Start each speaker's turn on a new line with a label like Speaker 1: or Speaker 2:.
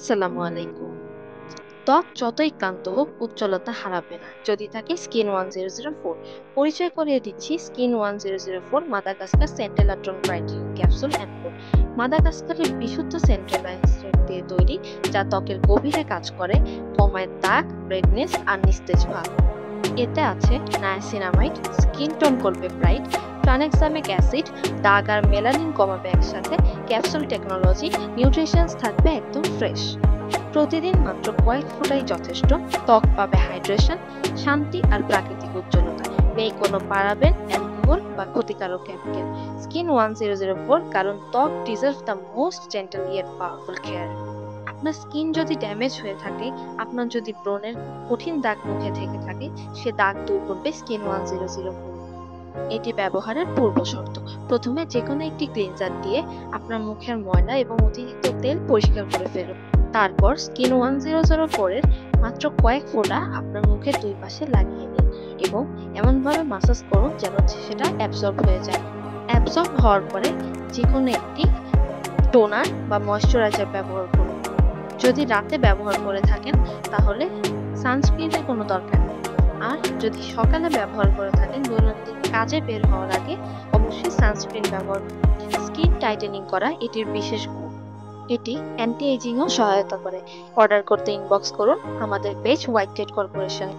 Speaker 1: আসসালামু আলাইকুম। ত্বক যতই ক্লান্ত হোক উজ্জ্বলতা হারাবে না যদি থাকে স্কিন 1004। পরিচয় করিয়ে দিচ্ছি স্কিন 1004 মাদাগাস্কার সেন্টেলাট্রন ব্রাইটেনিং ক্যাপসুল অ্যাম্পুল। মাদাগাস্কারের বিশুদ্ধ সেন্ট্রাল দিয়ে তৈরি, যা ত্বকের গভীরে কাজ করে, কমায় দাগ, রেডনেস আর নিস্তেজ ভাব। এতে আছে নায়াসিনামাইড, স্কিন টোন করবে ব্রাইট, ট্রানএক্সামিক অ্যাসিড, দাগ আর মেলানিন কমাবে একসাথে, ক্যাপসুল টেকনোলজি, নিউট্রিশনস থাকবে একদম ফ্রেশ। প্রতিদিন মাত্র কয়েক ফোঁটাই যথেষ্ট। ত্বক পাবে হাইড্রেশন, শান্তি আর প্রাকৃতিক উজ্জ্বলতা। নেই কোনো পারাবেন, অ্যালকোহল বা ক্ষতিকারক কেমিক্যাল। স্কিন 1004, কারণ ত্বক deserve the most gentle yet powerful care. আপনার স্কিন যদি ড্যামেজ হয়ে থাকে, আপনার যদি ব্রণের কঠিন দাগ মুখে থেকে থাকে, সে দাগ দূর করবে স্কিন 1004। এটি ব্যবহারের পূর্ব শর্ত: প্রথমে যেকোনো একটি ক্লিনজার দিয়ে আপনার মুখের ময়লা এবং অতিরিক্ত তেল পরিষ্কার করে ফেলুন। তারপর স্কিন 1004 এর মাত্র কয়েক ফোঁটা আপনার মুখের দুই পাশে লাগিয়ে নিন এবং এমনভাবে মাসাজ করুন যেন সেটা অ্যাবজর্ব হয়ে যায়। অ্যাবজর্ব হওয়ার পরে যেকোনো একটি টোনার বা ময়শ্চারাইজার ব্যবহার করুন। যদি রাতে ব্যবহার করে থাকেন তাহলে সানস্ক্রিনের কোনো দরকার নেই। আর যদি সকালে ব্যবহার করে থাকেন দৈনন্দিন কাজে বের হওয়ার আগে, অবশ্যই সানস্ক্রিন ব্যবহার করুন। স্কিন টাইটেনিং করা এটির বিশেষ গুণ। এটি অ্যান্টি এজিংও সহায়তা করে। অর্ডার করতে ইনবক্স করুন আমাদের পেজ হোয়াইট টেড কর্পোরেশন।